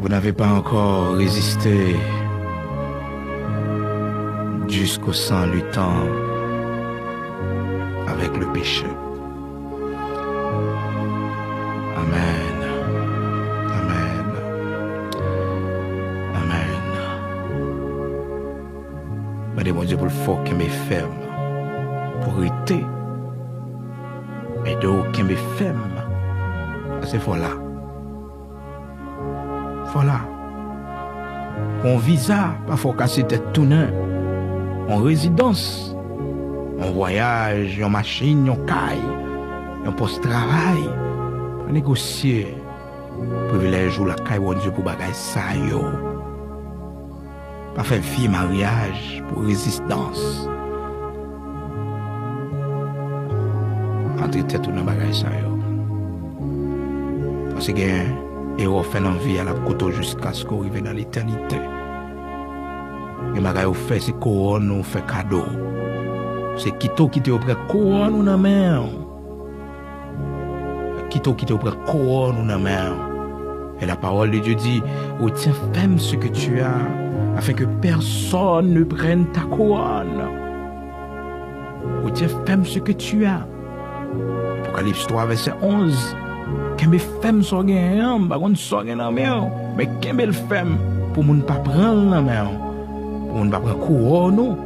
Vous n'avez pas encore résisté jusqu'au sang luttant avec le péché. Amen. Amen. Amen. Madame mon Dieu pour le fort qui m'est ferme. Pour arrêter. Et de haut qui m'est ferme. C'est voilà. Voilà. On visa, pas faut casser tête tout neuf. En résidence, en voyage, en machine, en caille, en post-travail, en négocier, privilège ou la caille, bon Dieu, pour bagaille ça, yo. Pas faire vie mariage pour résistance. Entre tête ou dans bagaille ça, yo. Parce que, et on fait dans vie à la côte jusqu'à ce qu'on arrive dans l'éternité. Et ma ou fait c'est couronne ou fait cadeau. C'est quitte qui te auprès couronne ou dans main. Quitte qui te auprès couronne ou dans main. Et la parole de Dieu dit, retiens ferme ce que tu as, afin que personne ne prenne ta couronne. Retiens ferme ce que tu as. Apocalypse 3 verset 11. Kembe femme so gen, ba kon so gen nan men, mais kembe le femme pour moun pas prendre nan men. Pour moun pas prendre couronne.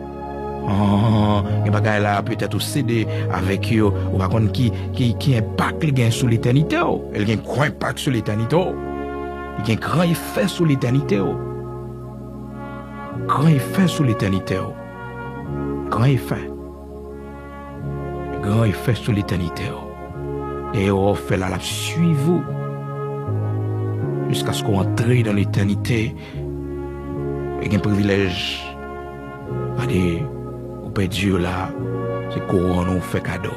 Et bagay là peut-être céder avec yo ou pas kon qui impact le gain sur l'éternité. Elle gain grand impact sur l'éternité. Il gain grand effet sur l'éternité. Grand effet sur l'éternité. Grand effet. Grand effet sur l'éternité. Et on fait la suivre vous jusqu'à ce qu'on entre dans l'éternité avec un privilège. Allez, au Père Dieu là, c'est couronne on fait cadeau.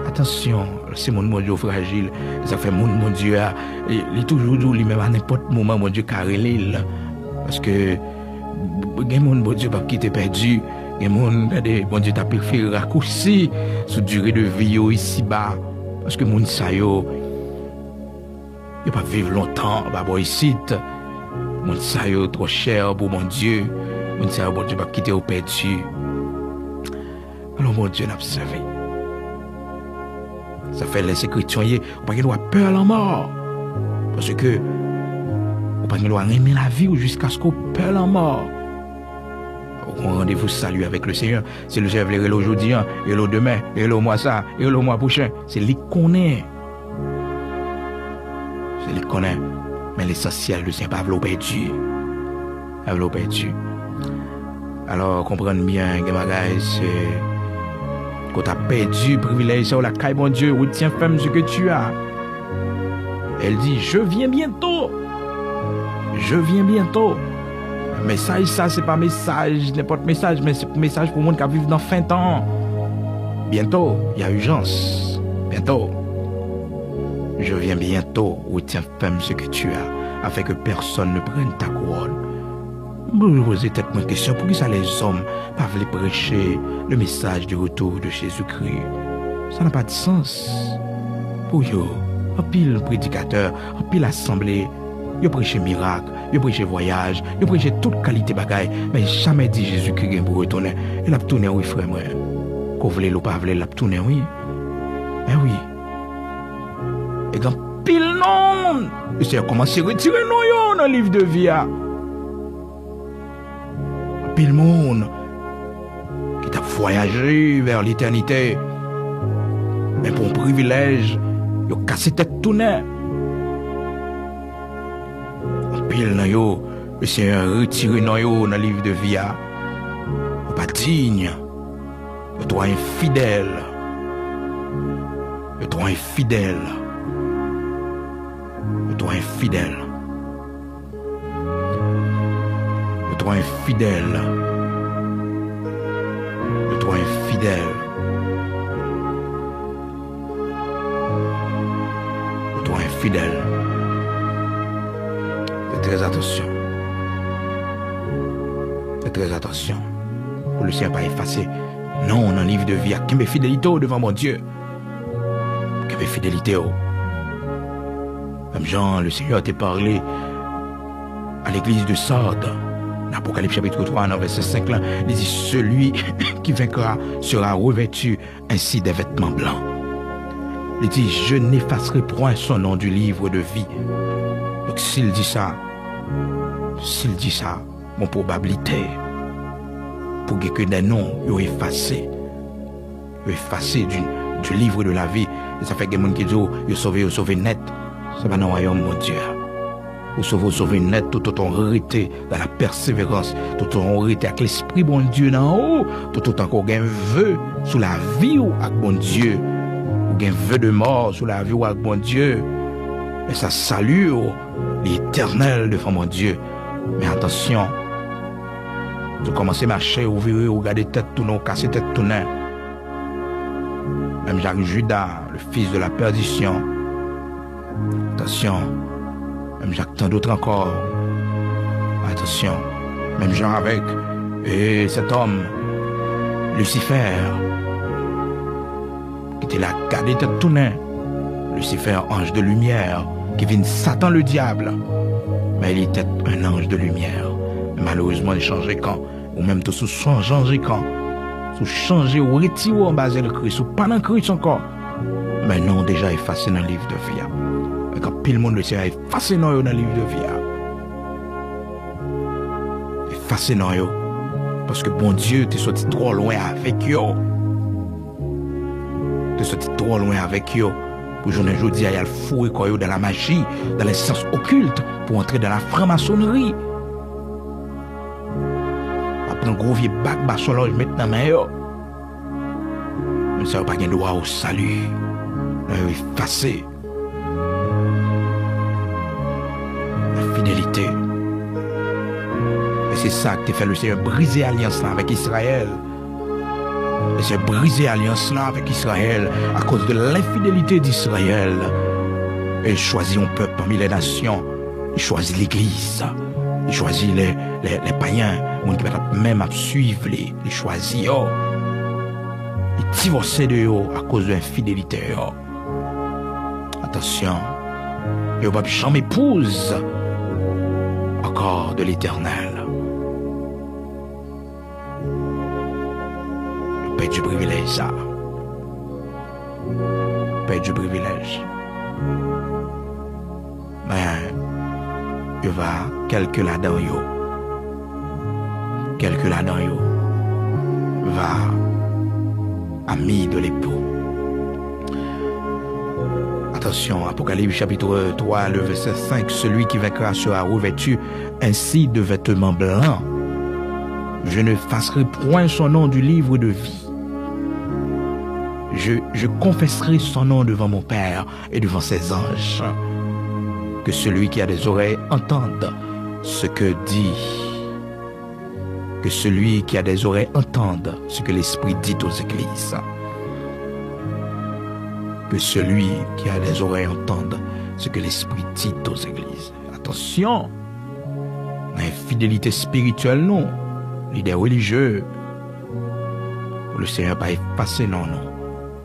Attention, c'est mon Dieu fragile, ça fait mon Dieu, il est toujours lui-même à n'importe moment, mon Dieu carré l'île. Parce que, mon Dieu pas quitter perdu, mon Dieu t'a préféré raccourci sous durée de vie ici-bas. Parce que moun sa yo pas vivre longtemps, bah boy ici. Moun sa yo trop cher pour mon Dieu. Moun sa yo bon Dieu pas quitter au perdu. Alors mon Dieu n'a servi. Ça fait les écritures, on pas doit peur la mort. Parce que on pas doit aimer la vie jusqu'à ce qu'on peur la mort. On rendez-vous salut avec le Seigneur. C'est le Seigneur veut aujourd'hui, et le demain, et le mois ça, et le mois prochain. C'est lui qu'on est. C'est lui qu'on est. Mais l'essentiel, le Seigneur pas v'lou perdu. Pas v'lou perdu. Alors, comprenez bien, c'est quand tu as perdu privilège, c'est la caille, mon Dieu, retiens ferme ce que tu as. Elle dit, je viens bientôt. Je viens bientôt. Message, ça, c'est pas message, n'importe message, mais c'est message pour le monde qui vit dans fin temps. Bientôt, il y a urgence. Bientôt. Je viens bientôt, retiens ferme ce que tu as, afin que personne ne prenne ta couronne. Vous me posez peut-être une question, pourquoi ça les hommes peuvent les prêcher le message du retour de Jésus-Christ? Ça n'a pas de sens. Pour eux, un pile prédicateur, un pile assemblée, ils prêchent miracle, ils prêchent voyage, ils prêchent toute qualité bagaille, mais jamais dit Jésus-Christ pour retourner. Il a tourné, oui, frère, moi. Qu'on voulait ou pas voulait, il a tourné, oui. Eh oui. Et quand pile non, le Seigneur commence à retirer non dans le livre de vie. Pile monde qui t'a voyagé vers l'éternité, mais pour un privilège, il a cassé tête tourné. Pile nan yo, le Seigneur retire nan yo dans le livre de vie. Pas digne. Le toi infidèle. Le toi infidèle. Le toi infidèle. Le toi infidèle. Le toi infidèle. Le toi infidèle. Faites très attention. Faites très attention. Pour le Seigneur pas effacer. Non, dans le livre de vie, qu'il y ait fidélité devant mon Dieu. Qu'il y ait fidélité. Comme Jean, le Seigneur t'a parlé à l'église de Sardes. L'Apocalypse chapitre 3, verset 5, là, il dit, celui qui vaincra sera revêtu ainsi des vêtements blancs. Il dit, je n'effacerai point son nom du livre de vie. Donc s'il dit ça, mon probabilité, pour que des noms soient effacés du livre de la vie, et ça fait que les gens qui disent, ils sauvé net, c'est pas dans le royaume, mon Dieu. Vous sauvez net, tout autant arrêté dans la persévérance, tout autant arrêté avec l'esprit bon Dieu d'en haut, tout autant qu'on a un vœu sous la vie ou avec bon Dieu, ou un vœu de mort sous la vie ou avec bon Dieu. Et ça salue l'éternel devant mon Dieu. Mais attention, vous commencez à marcher, vous verrez, vous regardez tête tout non, casser tête tout nain. Même Jacques Judas, le fils de la perdition. Attention. Même Jacques, tant d'autres encore. Attention. Même Jean avec. Et cet homme, Lucifer, qui était là, gardé tête tout nain. Lucifer, ange de lumière, qui vient Satan le diable. Mais il était un ange de lumière. Malheureusement, il changeait quand. Ou même tout sous changer quand. Sous changer ou retirer en bas de Christ. Ou pas dans Christ encore. Mais non, déjà effacé dans le livre de vie. Et quand pile monde le sait, effacé dans le livre de vie. Effacé dans eux. Parce que bon Dieu, tu es sorti trop loin avec eux. Tu es sorti trop loin avec eux. Pour journée aujourd'hui, il y a le fou et dans la magie, dans les sciences occultes, pour entrer dans la franc-maçonnerie. Après un gros vieux bac bas-solage maintenant, mais ça n'a pas de droit au salut. Effacé. La fidélité. Et c'est ça que tu fait le Seigneur, briser l'alliance là avec Israël. Et c'est briser l'alliance là avec Israël à cause de l'infidélité d'Israël. Et il choisit un peuple parmi les nations. Il choisit l'Église. Il choisit les païens. Monde qui va même à suivre les choisit. Il divorce de eux à cause de l'infidélité. Attention. Et on va jamais épouse encore de l'Éternel. Paix du privilège, ça. Paix du privilège. Mais, il va quelques là-dedans, quelques là-dedans, va ami de l'époux. Attention, Apocalypse chapitre 3, le verset 5, celui qui vaincra sera revêtu ainsi de vêtements blancs. Je ne effacerai point son nom du livre de vie. Je confesserai son nom devant mon Père et devant ses anges. Que celui qui a des oreilles entende ce que dit. Que celui qui a des oreilles entende ce que l'Esprit dit aux églises. Que celui qui a des oreilles entende ce que l'Esprit dit aux églises. Attention, l'infidélité spirituelle, non. L'idée religieuse, le Seigneur n'a pas effacé, non.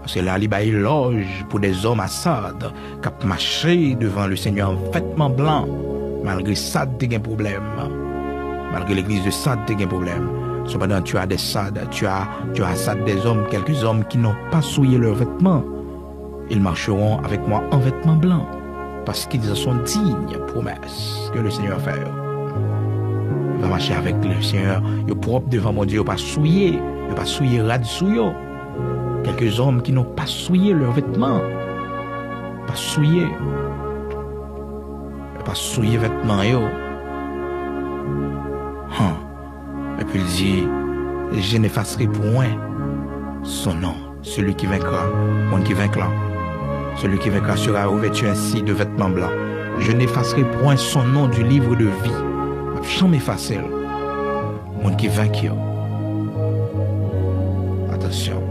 Parce que là, il y a une loge pour des hommes à Sardes qui ont marché devant le Seigneur en vêtements blancs. Malgré Sardes, il y a un problème. Malgré l'église de Sardes, il y a un problème. Cependant, tu as des Sardes, tu as à Sardes des hommes, quelques hommes qui n'ont pas souillé leurs vêtements. Ils marcheront avec moi en vêtements blancs. Parce qu'ils sont dignes, promesses que le Seigneur fait. Il va marcher avec le Seigneur. Il est propre devant mon Dieu, il ne va pas souiller. Il ne va pas souiller rad souillot. Quelques hommes qui n'ont pas souillé leurs vêtements. Pas souillé. Pas souillé vêtements. Et puis il dit, je n'effacerai point son nom. Celui qui vaincra, monde qui vaincra. Celui qui vaincra sera revêtu ainsi de vêtements blancs. Je n'effacerai point son nom du livre de vie. Jamais facile. Monde qui vaincu. Attention.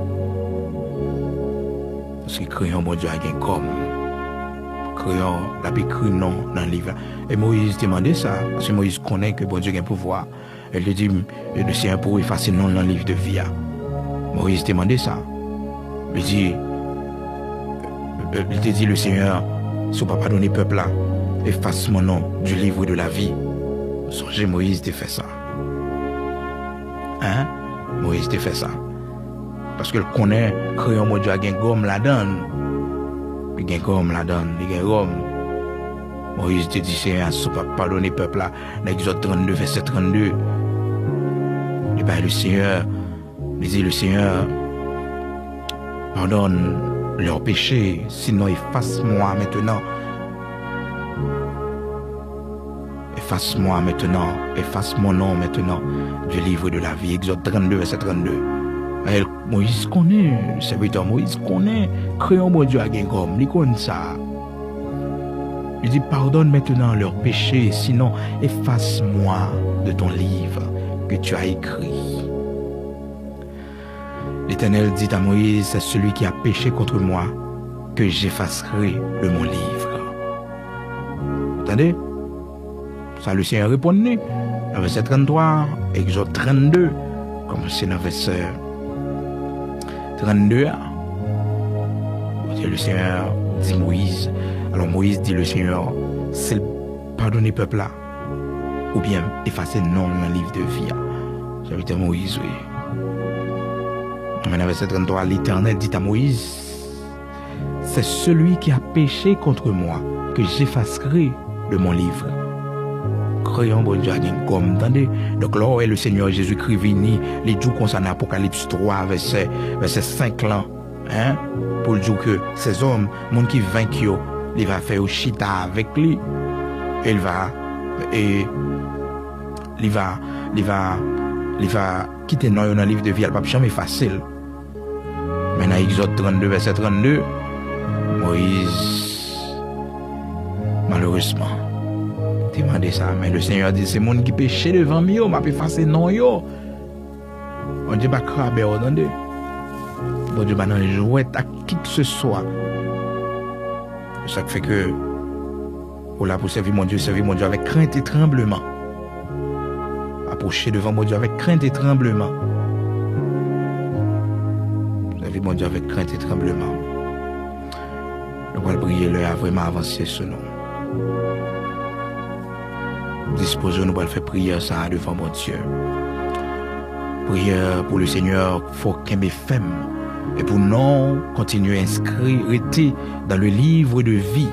Parce que crayon, mon Dieu, a gagné comme. Crayon, la écrit non dans le livre. Et Moïse demandait ça. Parce que Moïse connaît que bon Dieu a un pouvoir. Elle lui dit, le Seigneur pour effacer non dans le livre de vie. Moïse demandait ça. Il dit, le Seigneur, si on ne peut pas donner peuple là, efface mon nom du livre de la vie. Songez, Moïse t'a fait ça. Hein? Moïse t'a fait ça. Parce que le connaît, crayon mon Dieu a un gomme là-dedans. Il y a un gomme là-dedans. Il y a un gomme. Moïse te dit, Seigneur, si tu pas pardonner le peuple là, dans Exode 32, verset 32. Il dit, le Seigneur, il dit, le Seigneur, pardonne leurs péchés, sinon efface-moi maintenant. Efface-moi maintenant, efface mon nom maintenant du livre de la vie. Exode 32, verset 32. Et Moïse connaît, le serviteur Moïse connaît, créons mon Dieu à Gengom, il connaît ça. Il dit, pardonne maintenant leurs péchés, sinon efface-moi de ton livre que tu as écrit. L'Éternel dit à Moïse, c'est celui qui a péché contre moi que j'effacerai de mon livre. Attendez? Ça, le Seigneur répondait. Dans verset 33, Exode 32, comme c'est dans verset 32, le Seigneur dit Moïse. Alors Moïse dit le Seigneur, c'est pardonner le peuple là, ou bien effacer non dans le livre de vie. J'avais dit Moïse, oui. Mais dans verset 33, l'Éternel dit à Moïse, c'est celui qui a péché contre moi que j'effacerai de mon livre. Croyons bon Dieu comme attendez. Donc là où est le Seigneur Jésus-Christ venu, les jours concernant Apocalypse 3 verset 5 là, hein, pour le dire que ces hommes, monde qui vaincu, il va faire chita avec lui, il va quitter dans le livre de vie, il va pas jamais facile. Mais dans Exode 32 verset 32, Moïse malheureusement demandé ça, mais le Seigneur dit c'est monde qui péché devant moi, m'a pas effacé non yo. On dit pas crabe attendez. Bon Dieu pas dans jouet à qui que ce soit. Ça fait que pour la pour servir mon Dieu avec crainte et tremblement. Approcher devant mon Dieu avec crainte et tremblement. Servir mon Dieu avec crainte et tremblement. Nous allons prier là vraiment avancer ce nom. Disposons, nous allons faire prière ça devant mon Dieu. Prière pour le Seigneur, faut qu'il me femme. Et pour nous continuer à inscrire dans le livre de vie.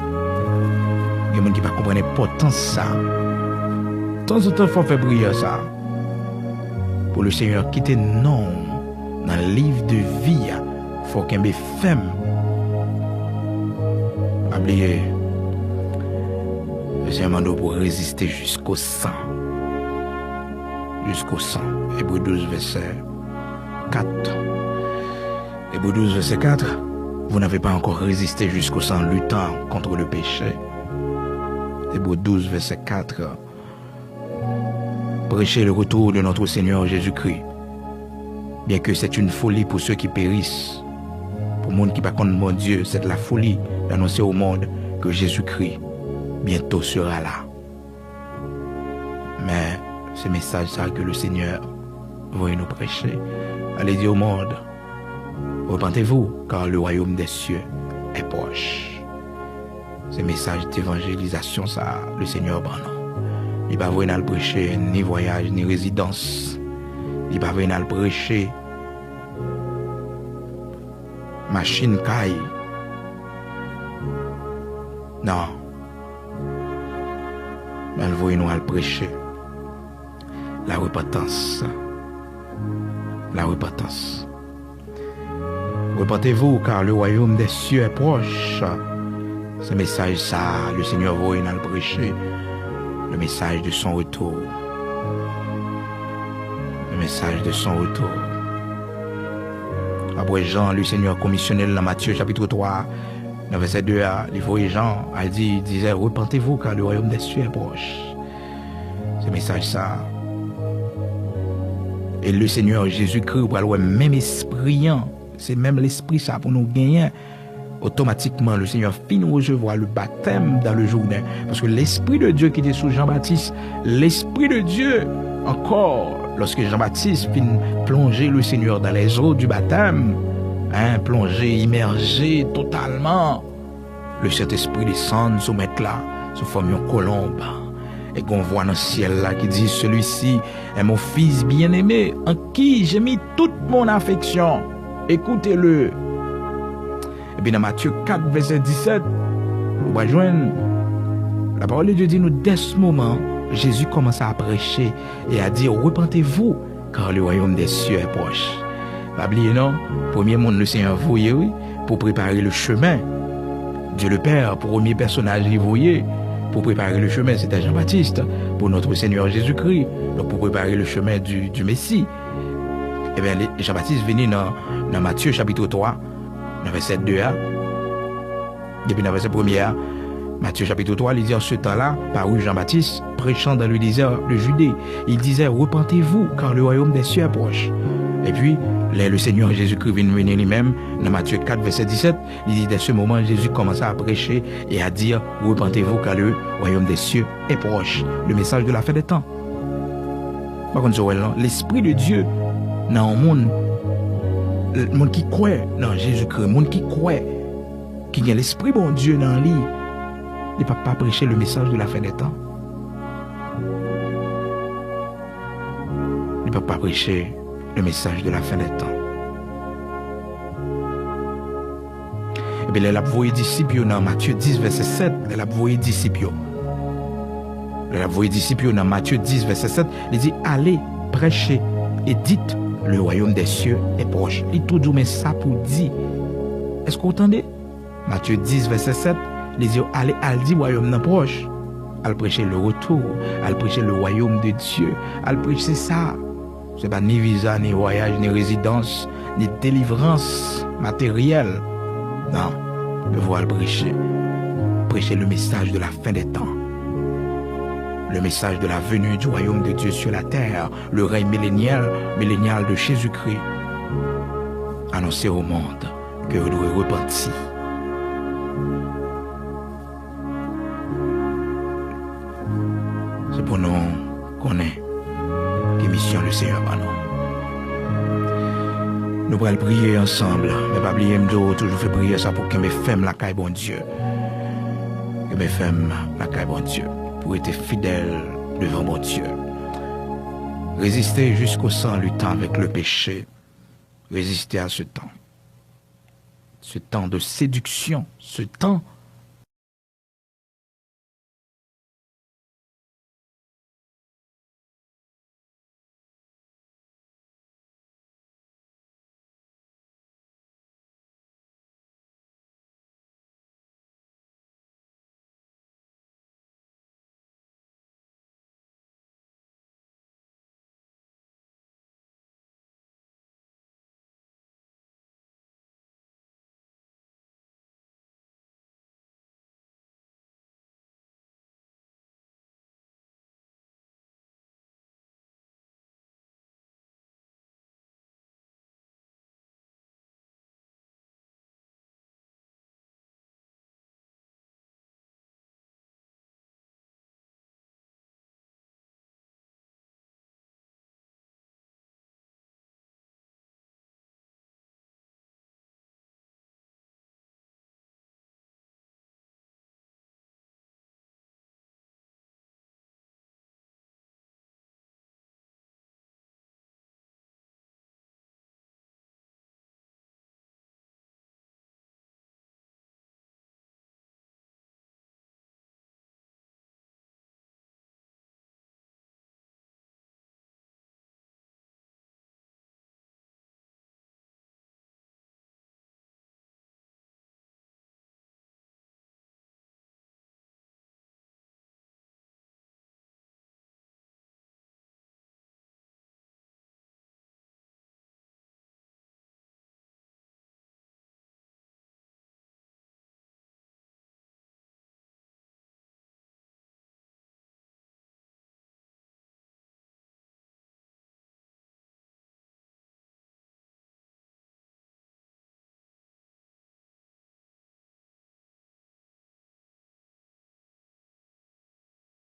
Il y a des gens qui ne comprennent pas tant ça. De temps en temps, il faut faire prière ça. Pour le Seigneur, quitter non dans le livre de vie. Il faut qu'il me femme. Oubliez. Le Seigneur m'a pour résister jusqu'au sang. Jusqu'au sang. Hébreux 12, verset 4. Hébreux 12, verset 4. Vous n'avez pas encore résisté jusqu'au sang, luttant contre le péché. Hébreux 12, verset 4. Prêchez le retour de notre Seigneur Jésus-Christ. Bien que c'est une folie pour ceux qui périssent. Pour le monde qui ne connaît pas mon Dieu, c'est de la folie d'annoncer au monde que Jésus-Christ bientôt sera là. Mais ce message ça que le Seigneur veut nous prêcher. Allez dire au monde, repentez-vous car le royaume des cieux est proche. Ce message d'évangélisation ça, le Seigneur prend. Il va venir le prêcher ni voyage ni résidence. Il va venir le prêcher machine caille. Non. Mais elle veut nous prêcher la repentance. La repentance. Repentez-vous car le royaume des cieux est proche. Ce message ça, le Seigneur veut nous prêcher. Le message de son retour. Le message de son retour. Après Jean, le Seigneur commissionnel dans Matthieu chapitre 3, dans verset 2, il voyait Jean, il disait, repentez-vous car le royaume des cieux est proche. Ce message ça. Et le Seigneur Jésus-Christ, pour le même esprit, c'est même l'esprit ça pour nous gagner. Automatiquement, le Seigneur fit nous recevoir le baptême dans le Jourdain. Parce que l'Esprit de Dieu qui était sous Jean-Baptiste, l'Esprit de Dieu, encore, lorsque Jean-Baptiste fit plonger le Seigneur dans les eaux du baptême, plonger, immerger totalement, le Saint-Esprit descend sous mettre là, sous forme de colombe. et qu'on voit dans le ciel là qui dit, celui-ci est mon fils bien-aimé, en qui j'ai mis toute mon affection. Écoutez-le. Et puis dans Matthieu 4, verset 17, on va joindre, la parole de Dieu dit nous, dès ce moment, Jésus commence à prêcher et à dire, repentez-vous, car le royaume des cieux est proche. Pas oublier, non? Premier monde, le Seigneur voyait, oui, pour préparer le chemin. Dieu le Père, premier personnage, il voyait, pour préparer le chemin, c'était Jean-Baptiste, pour notre Seigneur Jésus-Christ, donc pour préparer le chemin du Messie. Et bien, Jean-Baptiste venait dans Matthieu chapitre 3, dans verset 2a, depuis dans verset 1er, Matthieu chapitre 3, il dit en ce temps-là, parut Jean-Baptiste, prêchant dans le désert de Judée. Il disait, repentez-vous, car le royaume des cieux est proche. Et puis, le Seigneur Jésus-Christ vient venir lui-même, dans Matthieu 4, verset 17, il dit, dès ce moment, Jésus commença à prêcher et à dire, repentez-vous, car le royaume des cieux est proche. Le message de la fin des temps. Par contre, l'Esprit de Dieu, dans le monde qui croit dans Jésus-Christ, le monde qui croit, qui a l'Esprit bon Dieu dans lui, il ne peut pas prêcher le message de la fin des temps. Il ne peut pas prêcher le message de la fin des temps. Et bien, il a envoyé disciples dans Matthieu 10, verset 7. Il a envoyé disciples. Il a envoyé disciples dans Matthieu 10, verset 7. Il dit, allez, prêchez et dites, le royaume des cieux est proche. Il tout dit, mais ça pour dire. Est-ce que vous entendez? Matthieu 10, verset 7. Il dit, allez, elle dit, royaume n'est proche. Elle prêcher le retour. Elle prêcher le royaume de Dieu. Elle prêcher ça. Ce n'est pas ni visa, ni voyage, ni résidence, ni délivrance matérielle. Non. Le voir prêcher. Prêcher le message de la fin des temps. Le message de la venue du royaume de Dieu sur la terre. Le règne millénial de Jésus-Christ. Annoncer au monde que vous devez repentir. C'est pour nous qu'on est. Quelle mission le Seigneur par nous. Nous allons prier ensemble. Mais pas oublier, toujours fait prier ça pour que mes femmes la caille bon Dieu. Que mes femmes la caille bon Dieu. Pour être fidèles devant mon Dieu. Résister jusqu'au sang luttant avec le péché. Résister à ce temps. Ce temps de séduction. Ce temps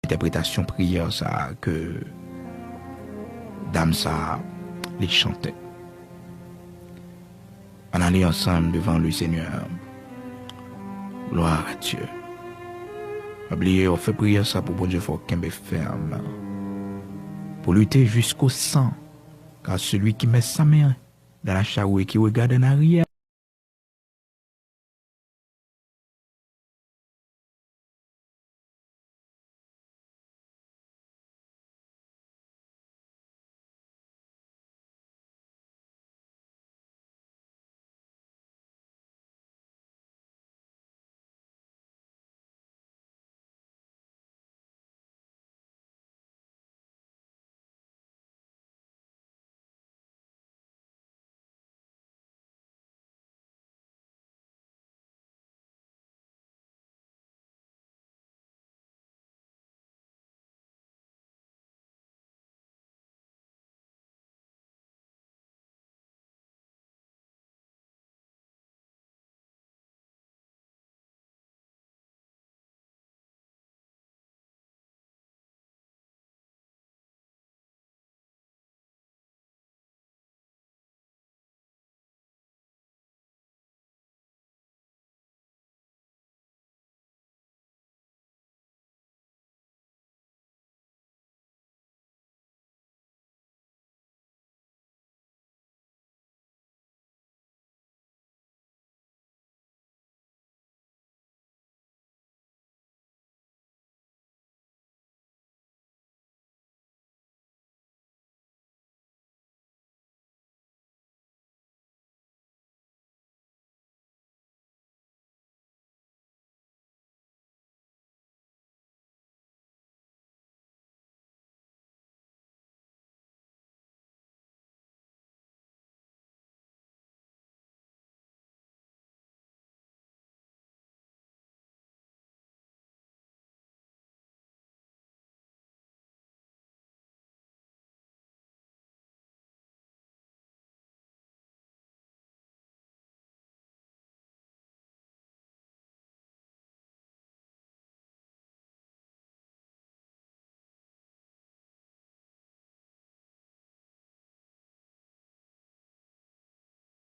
interprétation prière ça que dame ça les chantait. On allait ensemble devant le Seigneur. Gloire à Dieu. Oubliez, on fait prière ça pour bon Dieu, faut qu'il ferme. Pour lutter jusqu'au sang. Car celui qui met sa main dans la charrue et qui regarde en arrière,